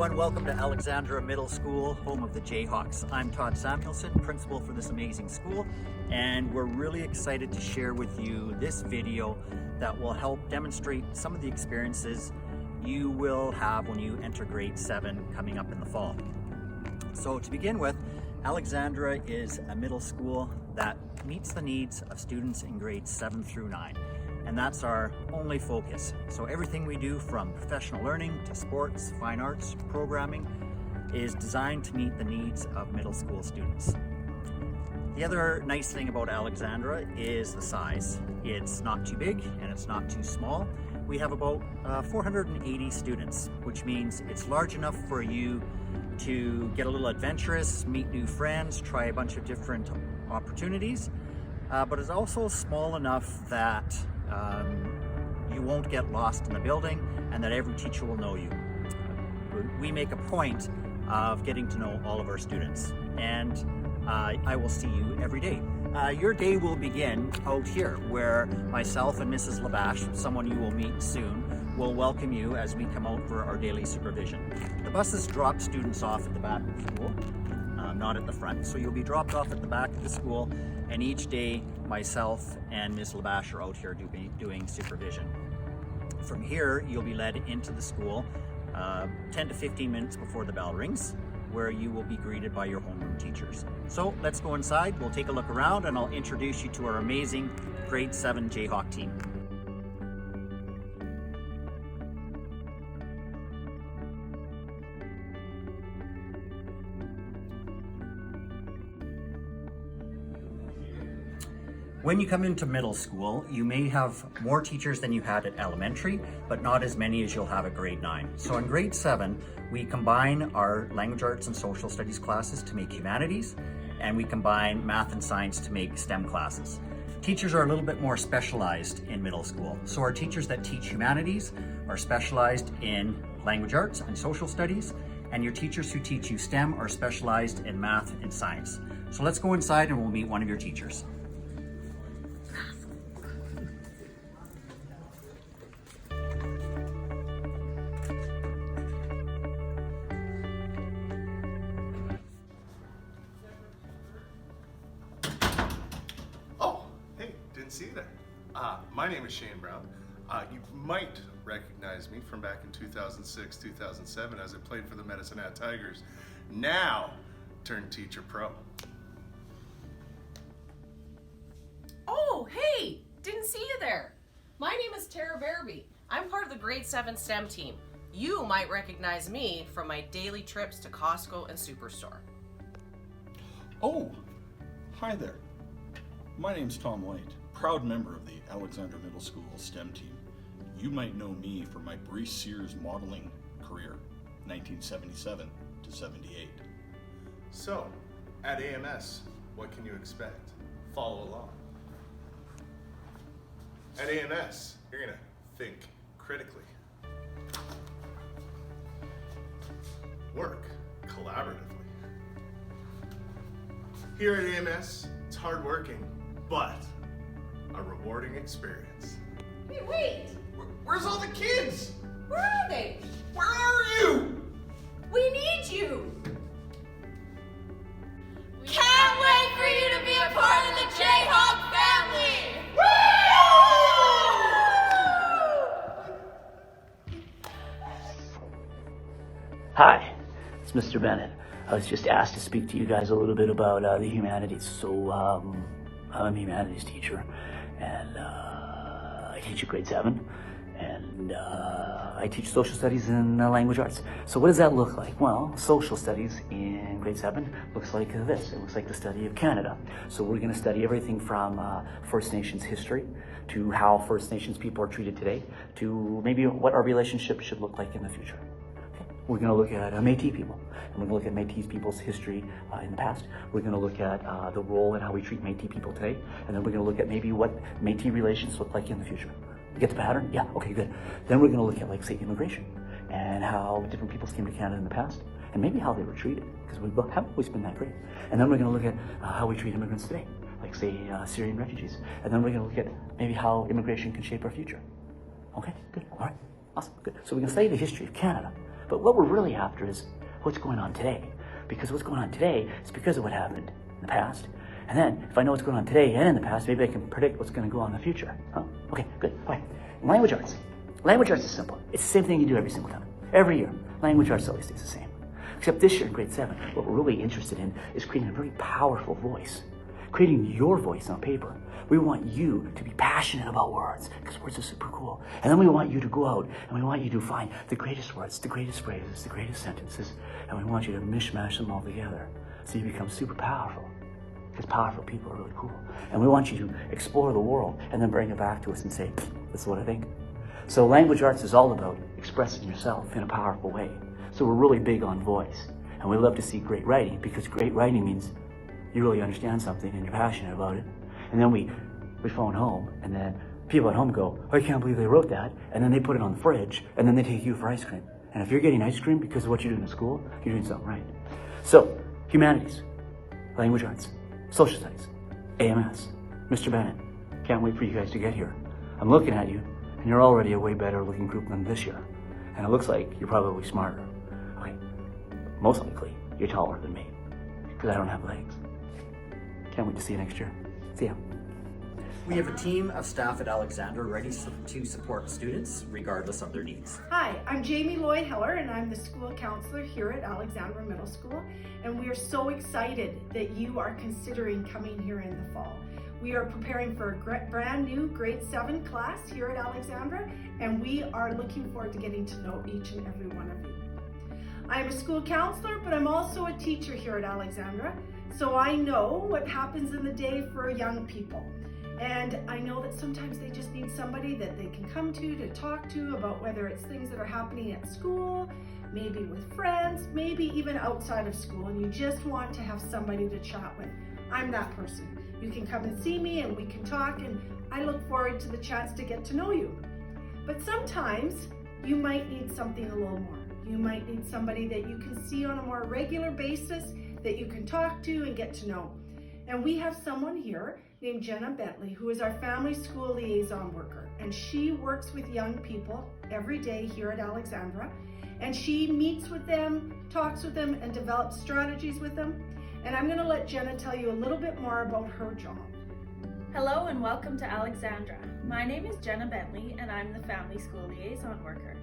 everyone, welcome to Alexandra Middle School, home of the Jayhawks. I'm Todd Samuelson, principal for this amazing school, and we're really excited to share with you this video that will help demonstrate some of the experiences you will have when you enter grade 7 coming up in the fall. So to begin with, Alexandra is a middle school that meets the needs of students in grades 7 through 9. And that's our only focus. So everything we do, from professional learning to sports, fine arts, programming, is designed to meet the needs of middle school students. The other nice thing about Alexandra is the size. It's not too big and it's not too small. We have about 480 students, which means it's large enough for you to get a little adventurous, meet new friends, try a bunch of different opportunities, but it's also small enough that you won't get lost in the building and that every teacher will know you. We make a point of getting to know all of our students, and I will see you every day. Your day will begin out here, where myself and Mrs. Labash, someone you will meet soon, will welcome you as we come out for our daily supervision. The buses drop students off at the back of the school, not at the front, so you'll be dropped off at the back of the school, and each day myself and Ms. Labash are out here doing supervision. From here, you'll be led into the school 10 to 15 minutes before the bell rings, where you will be greeted by your homeroom teachers. So let's go inside, we'll take a look around, and I'll introduce you to our amazing grade 7 Jayhawk team. When you come into middle school, you may have more teachers than you had at elementary, but not as many as you'll have at grade 9. So in grade 7, we combine our language arts and social studies classes to make humanities, and we combine math and science to make STEM classes. Teachers are a little bit more specialized in middle school. So our teachers that teach humanities are specialized in language arts and social studies, and your teachers who teach you STEM are specialized in math and science. So let's go inside and we'll meet one of your teachers. See you there. My name is Shane Brown. You might recognize me from back in 2006, 2007 as I played for the Medicine Hat Tigers. Now, turned teacher pro. Oh, hey! Didn't see you there. My name is Tara Barabee. I'm part of the grade 7 STEM team. You might recognize me from my daily trips to Costco and Superstore. Oh, hi there. My name's Tom White, proud member of the Alexandra Middle School STEM team. You might know me from my Bree Sears modeling career, 1977 to 78. So, at AMS, what can you expect? Follow along. At AMS, you're gonna think critically. Work collaboratively. Here at AMS, it's hardworking, but a rewarding experience. Hey, wait! Where's all the kids? Where are they? Where are you? We need you! Can't wait for you to be a part of the Jayhawk family! Hi, it's Mr. Bennett. I was just asked to speak to you guys a little bit about the humanities. So I'm a humanities teacher, and I teach at grade 7, and I teach social studies and language arts. So what does that look like? Well, social studies in grade 7 looks like this. It looks like the study of Canada. So we're going to study everything from First Nations history to how First Nations people are treated today to maybe what our relationship should look like in the future. We're going to look at Métis people, and we're going to look at Métis people's history in the past. We're going to look at the role and how we treat Métis people today, and then we're going to look at maybe what Métis relations look like in the future. You get the pattern? Yeah, okay, good. Then we're going to look at, like, say, immigration, and how different peoples came to Canada in the past, and maybe how they were treated, because we haven't always been that great. And then we're going to look at how we treat immigrants today, like, say, Syrian refugees. And then we're going to look at maybe how immigration can shape our future. Okay, good, all right, awesome, good. So we're going to study the history of Canada But what we're really after is what's going on today. Because what's going on today is because of what happened in the past. And then, if I know what's going on today and in the past, maybe I can predict what's going to go on in the future. Huh? Okay, good. All right. Language arts. Language arts is simple. It's the same thing you do every single time. Every year. Language arts always stays the same. Except this year in grade 7, what we're really interested in is creating a very powerful voice. Creating your voice on paper. We want you to be passionate about words, because words are super cool. And then we want you to go out and we want you to find the greatest words, the greatest phrases, the greatest sentences, and we want you to mishmash them all together so you become super powerful. Because powerful people are really cool. And we want you to explore the world and then bring it back to us and say, this is what I think. So language arts is all about expressing yourself in a powerful way. So we're really big on voice. And we love to see great writing, because great writing means you really understand something and you're passionate about it. And then we phone home, and then people at home go, I can't believe they wrote that. And then they put it on the fridge, and then they take you for ice cream. And if you're getting ice cream because of what you're doing in school, you're doing something right. So, humanities, language arts, social studies, AMS, Mr. Bennett, can't wait for you guys to get here. I'm looking at you, and you're already a way better looking group than this year. And it looks like you're probably smarter. Okay, most likely, you're taller than me, because I don't have legs. Can't wait to see you next year. See ya. We have a team of staff at Alexandra ready to support students regardless of their needs. Hi, I'm Jamie Lloyd Heller, and I'm the school counselor here at Alexandra Middle School, and we are so excited that you are considering coming here in the fall. We are preparing for a brand new grade 7 class here at Alexandra, and we are looking forward to getting to know each and every one of you. I'm a school counselor, but I'm also a teacher here at Alexandra, so I know what happens in the day for young people. And I know that sometimes they just need somebody that they can come to talk to about whether it's things that are happening at school, maybe with friends, maybe even outside of school, and you just want to have somebody to chat with. I'm that person. You can come and see me and we can talk, and I look forward to the chance to get to know you. But sometimes you might need something a little more. You might need somebody that you can see on a more regular basis, that you can talk to and get to know. And we have someone here named Jenna Bentley, who is our family school liaison worker. And she works with young people every day here at Alexandra. And she meets with them, talks with them, and develops strategies with them. And I'm gonna let Jenna tell you a little bit more about her job. Hello and welcome to Alexandra. My name is Jenna Bentley and I'm the family school liaison worker.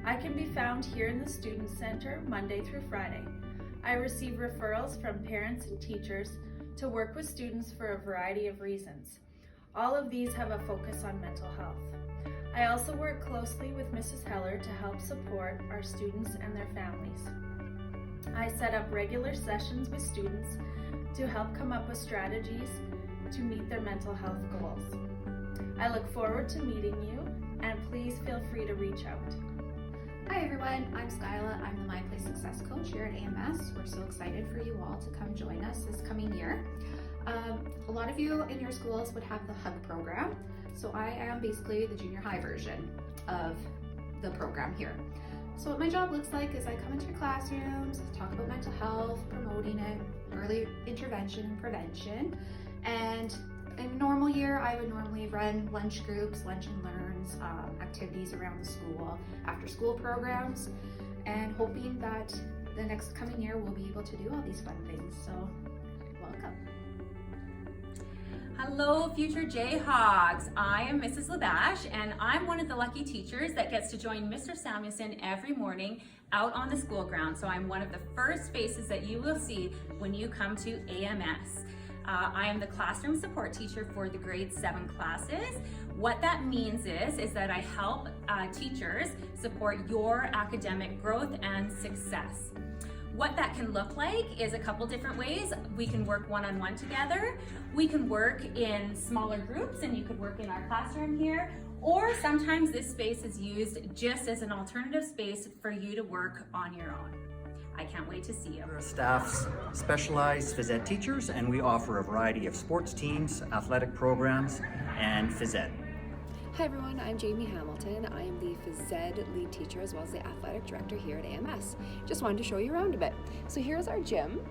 I can be found here in the Student Center Monday through Friday. I receive referrals from parents and teachers to work with students for a variety of reasons. All of these have a focus on mental health. I also work closely with Mrs. Heller to help support our students and their families. I set up regular sessions with students to help come up with strategies to meet their mental health goals. I look forward to meeting you, and please feel free to reach out. Hi everyone, I'm Skyla. I'm the My Place Success Coach here at AMS. We're so excited for you all to come join us this coming year. A lot of you in your schools would have the HUG program. So I am basically the junior high version of the program here. So what my job looks like is I come into your classrooms, talk about mental health, promoting it, early intervention and prevention. And in a normal year, I would normally run lunch groups, lunch and learns, activities around the school, after school programs, and hoping that the next coming year we'll be able to do all these fun things. So welcome. Hello, future Jayhawks. I am Mrs. Labash, and I'm one of the lucky teachers that gets to join Mr. Samuelson every morning out on the school ground. So I'm one of the first faces that you will see when you come to AMS. I am the classroom support teacher for the grade 7 classes. What that means is that I help teachers support your academic growth and success. What that can look like is a couple different ways. We can work one-on-one together. We can work in smaller groups, and you could work in our classroom here. Or sometimes this space is used just as an alternative space for you to work on your own. I can't wait to see you. Our staff's specialized phys ed teachers, and we offer a variety of sports teams, athletic programs, and phys ed. Hi everyone, I'm Jamie Hamilton. I am the phys ed lead teacher as well as the athletic director here at AMS. Just wanted to show you around a bit. So here's our gym,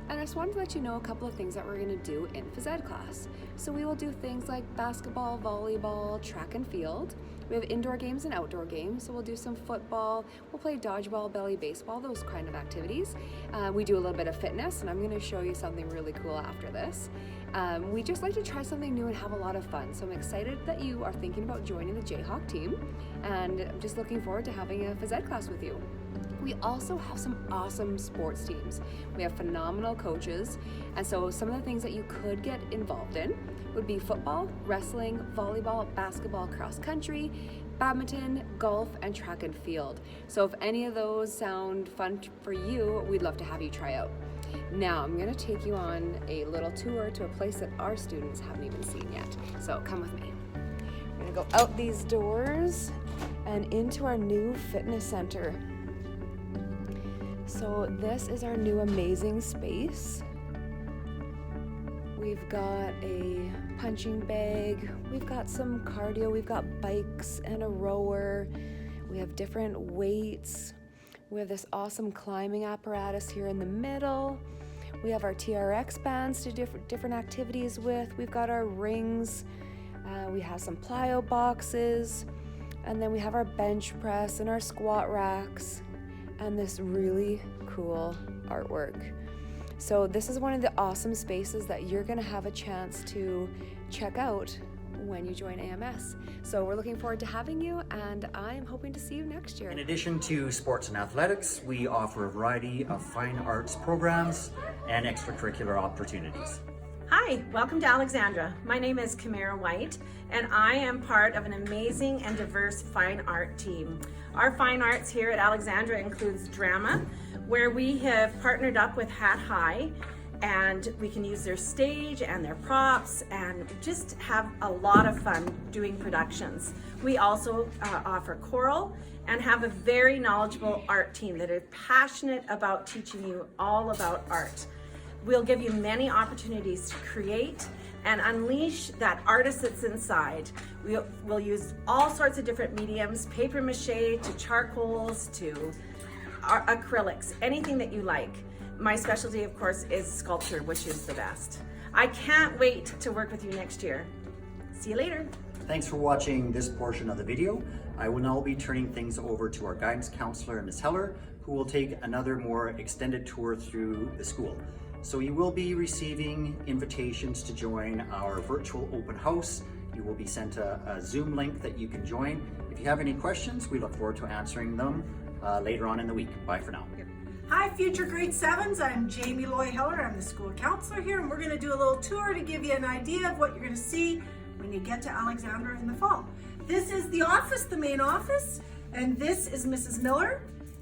And I just wanted to let you know a couple of things that we're going to do in phys ed class. So we will do things like basketball, volleyball, track and field. We have indoor games and outdoor games, so we'll do some football, we'll play dodgeball, belly baseball, those kind of activities. We do a little bit of fitness, and I'm going to show you something really cool after this. We just like to try something new and have a lot of fun, so I'm excited that you are thinking about joining the Jayhawk team, and I'm just looking forward to having a phys ed class with you. We also have some awesome sports teams. We have phenomenal coaches, and so some of the things that you could get involved in would be football, wrestling, volleyball, basketball, cross country, badminton, golf, and track and field. So if any of those sound fun for you, we'd love to have you try out. Now I'm going to take you on a little tour to a place that our students haven't even seen yet. So come with me. We're going to go out these doors and into our new fitness center. So this is our new amazing space. We've got a punching bag, we've got some cardio, we've got bikes and a rower, we have different weights, we have this awesome climbing apparatus here in the middle, we have our TRX bands to different activities with, we've got our rings, we have some plyo boxes, and then we have our bench press and our squat racks, and this really cool artwork. So this is one of the awesome spaces that you're going to have a chance to check out when you join AMS. So we're looking forward to having you, and I'm hoping to see you next year. In addition to sports and athletics, we offer a variety of fine arts programs and extracurricular opportunities. Hi, welcome to Alexandra. My name is Camara White, and I am part of an amazing and diverse fine art team. Our fine arts here at Alexandra includes drama, where we have partnered up with Hat High, and we can use their stage and their props and just have a lot of fun doing productions. We also offer choral and have a very knowledgeable art team that is passionate about teaching you all about art. We'll give you many opportunities to create and unleash that artist that's inside. We'll use all sorts of different mediums, paper mache to charcoals to acrylics, anything that you like. My specialty, of course, is sculpture, which is the best. I can't wait to work with you next year. See you later. Thanks for watching this portion of the video. I will now be turning things over to our guidance counselor, Ms. Heller, who will take another more extended tour through the school. So you will be receiving invitations to join our virtual open house. You will be sent a Zoom link that you can join. If you have any questions, we look forward to answering them later on in the week. Bye for now. Hi, future grade 7s. I'm Jamie Loy Heller. I'm the school counselor here, and we're going to do a little tour to give you an idea of what you're going to see when you get to Alexandra in the fall. This is the office, the main office, and this is Mrs. Miller,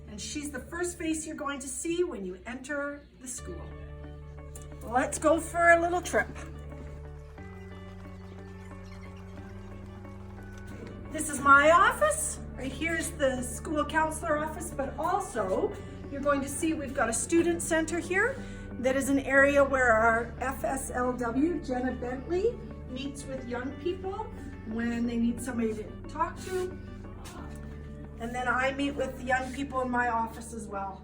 and she's the first face you're going to see when you enter the school. Let's go for a little trip. This is my office. Right here's the school counselor office, but also you're going to see we've got a student center here that is an area where our FSLW, Jenna Bentley, meets with young people when they need somebody to talk to. And then I meet with the young people in my office as well.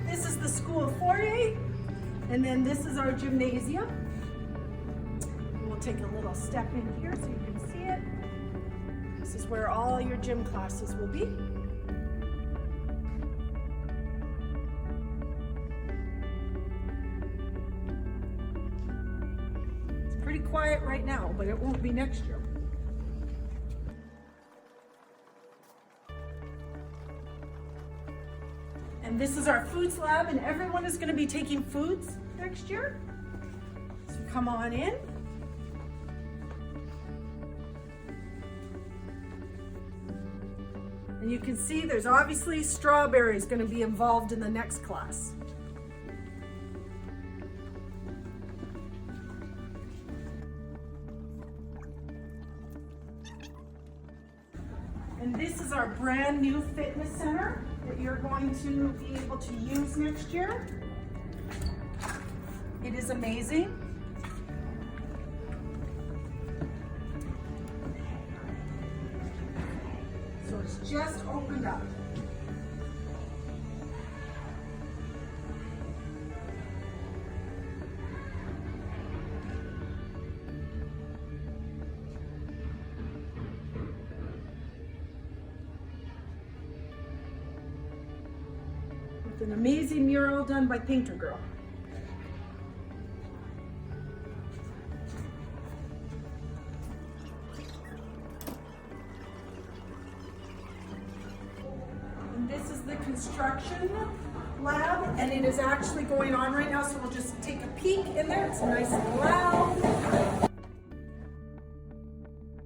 This is the school foyer, and then this is our gymnasium. We'll take a little step in here so you can see it. This is where all your gym classes will be. It's pretty quiet right now, but it won't be next year. And this is our foods lab, and everyone is going to be taking foods next year. So come on in. And you can see there's obviously strawberries going to be involved in the next class. And this is our brand new fitness center that you're going to be able to use next year. It is amazing. So it's just opened up. With an amazing mural done by Painter Girl. This is the construction lab, and it is actually going on right now, so we'll just take a peek in there. It's nice and loud.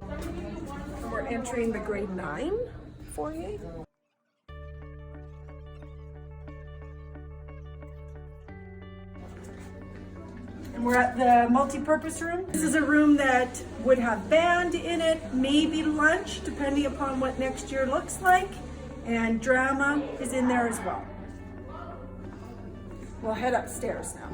And we're entering the grade 9 foyer. And we're at the multi-purpose room. This is a room that would have band in it, maybe lunch, depending upon what next year looks like. And drama is in there as well. We'll head upstairs now.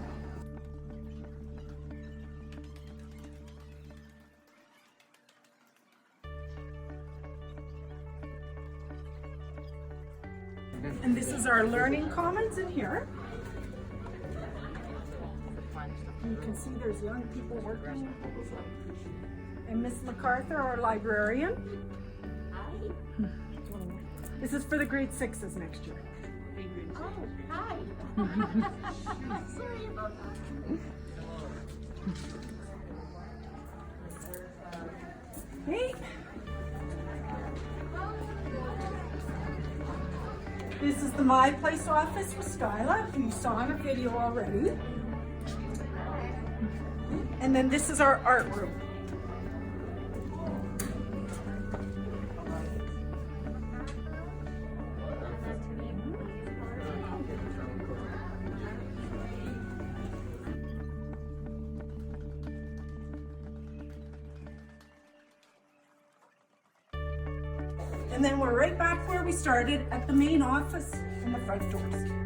And this is our learning commons in here. You can see there's young people working. And Miss MacArthur, our librarian. This is for the grade 6s next year. Oh, hi. Sorry about that. Hey. This is the My Place office with Skyla, who you saw in a video already. And then this is our art room. And then we're right back where we started at the main office in the front doors.